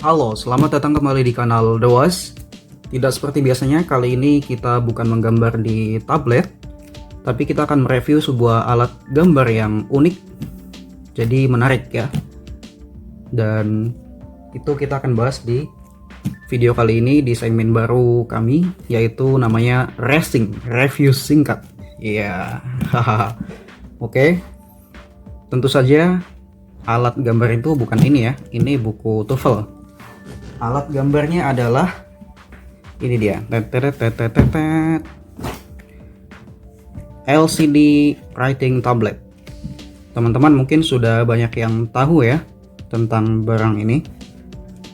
Halo, selamat datang kembali di kanal The Was. Tidak seperti biasanya, kali ini kita bukan menggambar di tablet, tapi kita akan mereview sebuah alat gambar yang unik, jadi menarik ya. Dan itu kita akan bahas di video kali ini di segmen baru kami, yaitu namanya Review Singkat. Iya, hahaha. Oke, tentu saja alat gambar itu bukan ini ya, ini buku TOEFL. Alat gambarnya adalah ini dia, LCD writing tablet. Teman-teman mungkin sudah banyak yang tahu ya tentang barang ini.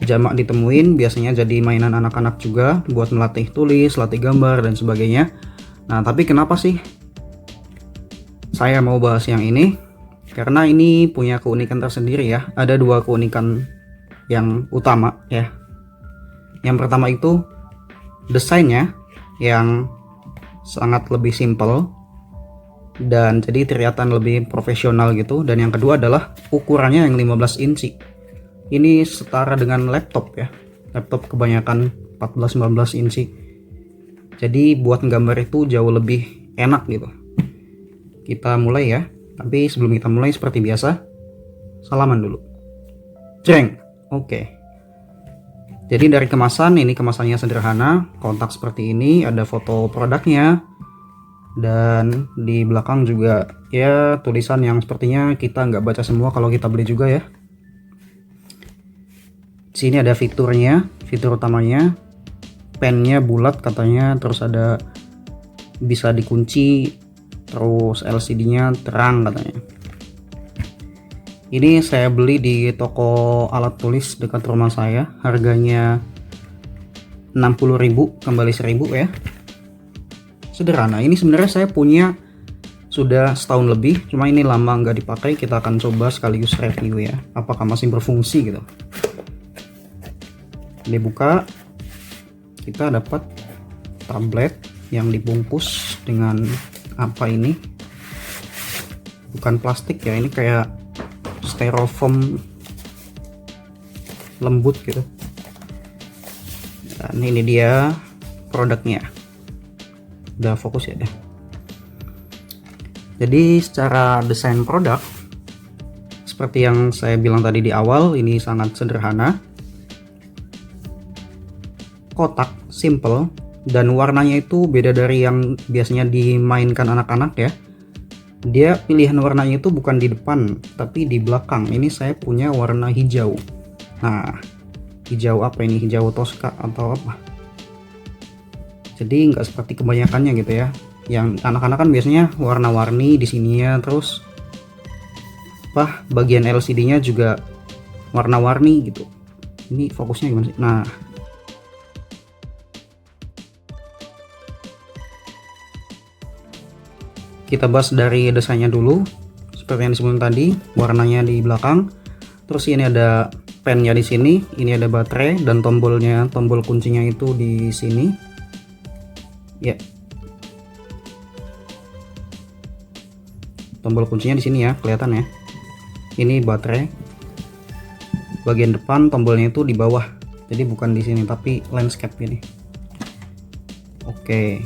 Jamak ditemuin, biasanya jadi mainan anak-anak juga buat melatih tulis, latih gambar dan sebagainya. Nah, tapi kenapa sih saya mau bahas yang ini? Karena ini punya keunikan tersendiri ya. Ada dua keunikan yang utama ya. Yang pertama itu desainnya yang sangat lebih simple dan jadi kelihatan lebih profesional gitu. Dan yang kedua adalah ukurannya yang 15 inci. Ini setara dengan laptop ya. Laptop kebanyakan 14-19 inci. Jadi buat gambar itu jauh lebih enak gitu. Kita mulai ya. Tapi sebelum kita mulai seperti biasa, salaman dulu. Jeng. Oke. Jadi dari kemasan, ini kemasannya sederhana, kontak seperti ini, ada foto produknya, dan di belakang juga ya tulisan yang sepertinya kita nggak baca semua kalau kita beli juga ya. Di sini ada fiturnya, fitur utamanya, pennya bulat katanya, terus ada bisa dikunci, terus LCD-nya terang katanya. Ini saya beli di toko alat tulis dekat rumah saya, harganya 60.000 kembali 1.000 ya. Sederhana, ini sebenarnya saya punya sudah setahun lebih, cuma ini lama nggak dipakai. Kita akan coba sekaligus review ya, apakah masih berfungsi gitu. Dibuka, kita dapat tablet yang dibungkus dengan apa ini? Bukan plastik ya, ini kayak styrofoam lembut gitu. Dan ini dia produknya. Udah fokus ya deh. Jadi secara desain produk seperti yang saya bilang tadi di awal, ini sangat sederhana, kotak, simple, dan warnanya itu beda dari yang biasanya dimainkan anak-anak ya. Dia pilihan warnanya itu bukan di depan tapi di belakang. Ini saya punya warna hijau. Nah, hijau apa ini? Hijau Tosca atau apa? Jadi nggak seperti kebanyakannya gitu ya. Yang anak-anak kan biasanya warna-warni di sininya, terus bagian LCD-nya juga warna-warni gitu. Ini fokusnya gimana sih? Nah, kita bahas dari desainnya dulu. Seperti yang disebutkan tadi, warnanya di belakang. Terus ini ada pennya di sini, ini ada baterai dan tombolnya, tombol kuncinya itu di sini. Ya. Tombol kuncinya di sini ya, kelihatan ya. Ini baterai. Bagian depan tombolnya itu di bawah. Jadi bukan di sini tapi landscape ini. Oke.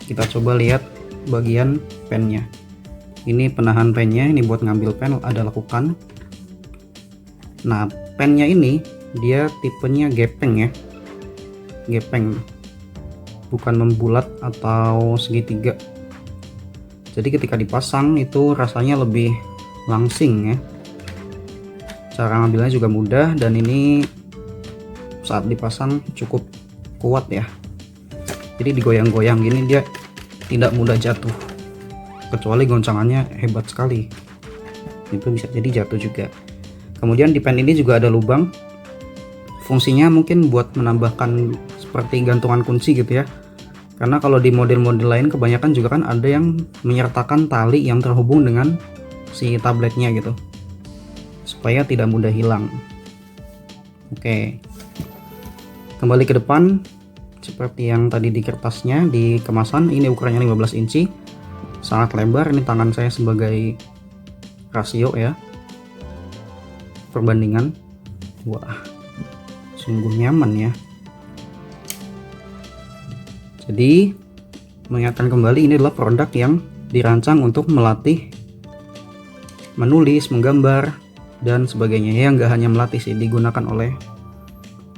Kita coba lihat bagian pennya. Ini penahan pennya, ini buat ngambil pen, ada lekukan. Nah, pennya ini dia tipenya gepeng ya, gepeng, bukan membulat atau segitiga. Jadi ketika dipasang itu rasanya lebih langsing ya. Cara ngambilnya juga mudah, dan ini saat dipasang cukup kuat ya. Jadi digoyang-goyang gini dia tidak mudah jatuh, kecuali goncangannya hebat sekali, itu bisa jadi jatuh juga. Kemudian di pen ini juga ada lubang, fungsinya mungkin buat menambahkan seperti gantungan kunci gitu ya. Karena kalau di model-model lain kebanyakan juga kan ada yang menyertakan tali yang terhubung dengan si tabletnya gitu, supaya tidak mudah hilang. Oke, kembali ke depan. Seperti yang tadi di kertasnya, di kemasan, ini ukurannya 15 inci, sangat lebar. Ini tangan saya sebagai rasio ya, perbandingan. Wah, sungguh nyaman ya. Jadi mengingatkan kembali, ini adalah produk yang dirancang untuk melatih menulis, menggambar, dan sebagainya ya. Nggak hanya melatih sih, digunakan oleh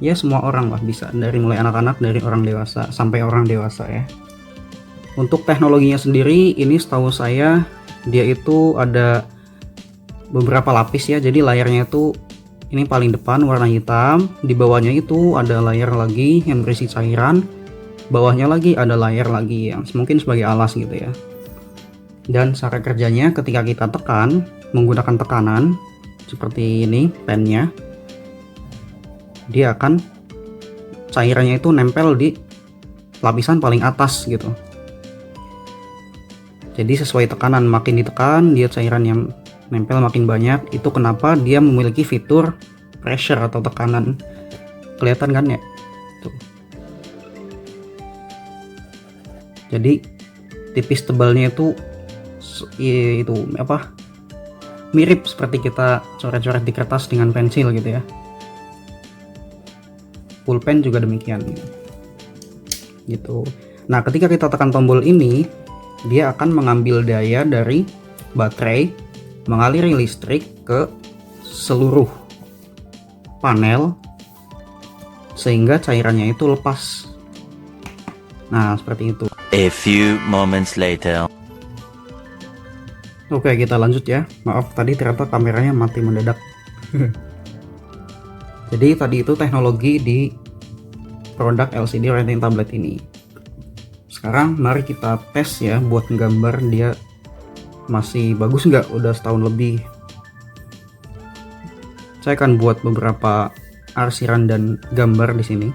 ya semua orang lah, bisa dari mulai anak-anak, dari orang dewasa sampai orang dewasa ya. Untuk teknologinya sendiri, ini setahu saya dia itu ada beberapa lapis ya. Jadi layarnya itu ini paling depan warna hitam, di bawahnya itu ada layar lagi yang berisi cairan, bawahnya lagi ada layar lagi yang mungkin sebagai alas gitu ya. Dan cara kerjanya ketika kita tekan menggunakan tekanan seperti ini pennya, dia akan cairannya itu nempel di lapisan paling atas gitu. Jadi sesuai tekanan, makin ditekan dia cairan yang nempel makin banyak. Itu kenapa dia memiliki fitur pressure atau tekanan. Kelihatan kan ya? Tuh. Jadi tipis tebalnya itu apa? Mirip seperti kita coret-coret di kertas dengan pensil gitu ya. Pulpen juga demikian. Gitu. Nah, ketika kita tekan tombol ini, dia akan mengambil daya dari baterai, mengaliri listrik ke seluruh panel sehingga cairannya itu lepas. Nah, seperti itu. A few moments later. Oke, kita lanjut ya. Maaf, tadi ternyata kameranya mati mendadak. Jadi tadi itu teknologi di produk LCD Writing Tablet ini. Sekarang mari kita tes ya buat gambar dia masih bagus nggak, udah setahun lebih. Saya akan buat beberapa arsiran dan gambar di sini.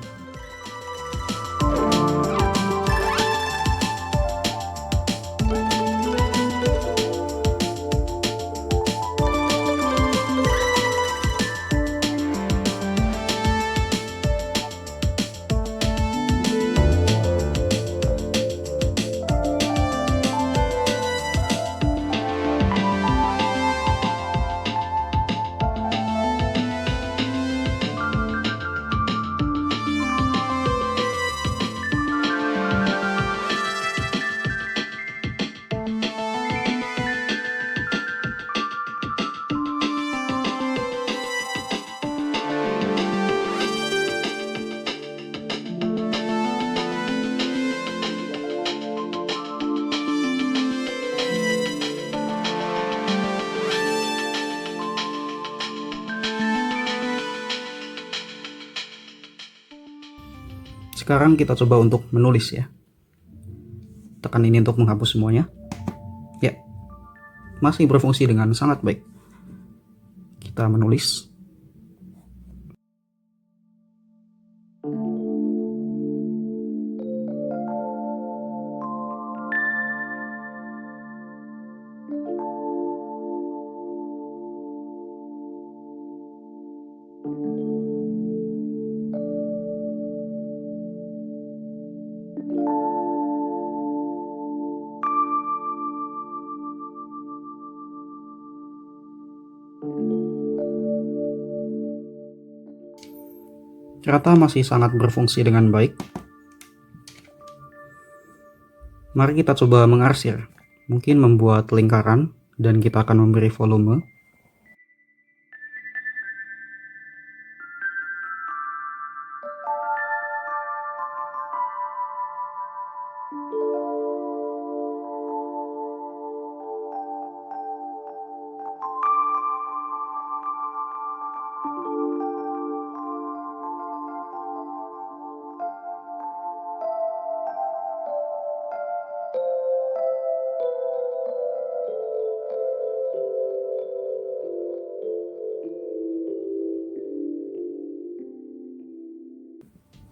Sekarang kita coba untuk menulis ya. Tekan ini untuk menghapus semuanya. Ya, masih berfungsi dengan sangat baik. Kita menulis. Ternyata masih sangat berfungsi dengan baik. Mari kita coba mengarsir. Mungkin membuat lingkaran dan kita akan memberi volume.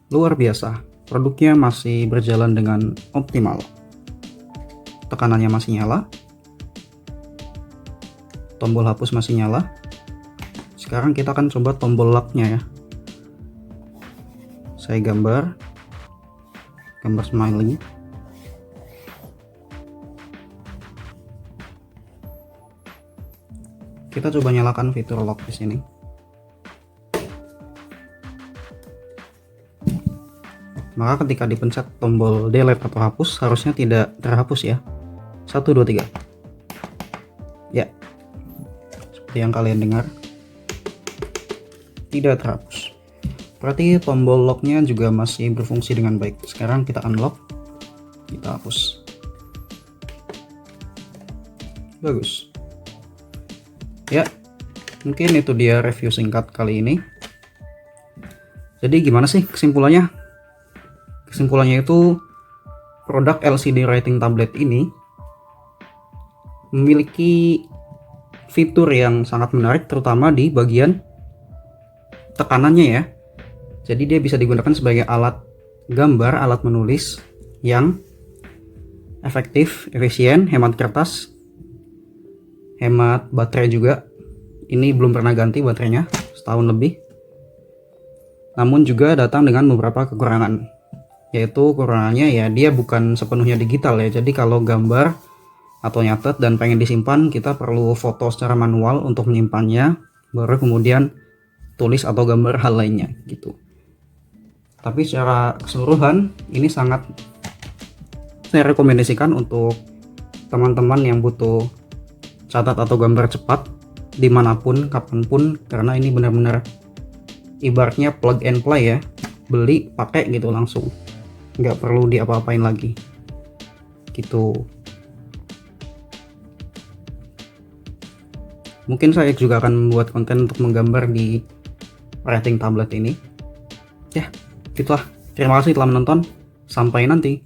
Luar biasa, produknya masih berjalan dengan optimal. Tekanannya masih nyala, tombol hapus masih nyala. Sekarang kita akan coba tombol locknya ya. Saya gambar smiley. Kita coba nyalakan fitur lock di sini. maka ketika dipencet tombol delete atau hapus harusnya tidak terhapus ya. 1, 2, 3. Ya, seperti yang kalian dengar, tidak terhapus. Berarti tombol locknya juga masih berfungsi dengan baik. Sekarang kita unlock, kita hapus. Bagus ya, mungkin itu dia review singkat kali ini. Jadi gimana sih kesimpulannya? Kesimpulannya itu produk LCD Writing Tablet ini memiliki fitur yang sangat menarik, terutama di bagian tekanannya ya. Jadi dia bisa digunakan sebagai alat gambar, alat menulis yang efektif, efisien, hemat kertas, hemat baterai juga. Ini belum pernah ganti baterainya, setahun lebih. Namun juga datang dengan beberapa kekurangan, yaitu kekurangannya ya dia bukan sepenuhnya digital ya. Jadi kalau gambar atau nyatet dan pengen disimpan, kita perlu foto secara manual untuk menyimpannya, baru kemudian tulis atau gambar hal lainnya gitu. Tapi secara keseluruhan ini sangat saya rekomendasikan untuk teman-teman yang butuh catat atau gambar cepat dimanapun, kapanpun, karena ini benar-benar ibaratnya plug and play ya, beli pakai gitu langsung, nggak perlu diapa-apain lagi gitu. Mungkin saya juga akan membuat konten untuk menggambar di writing tablet ini ya. Gitulah, terima kasih telah menonton, sampai nanti.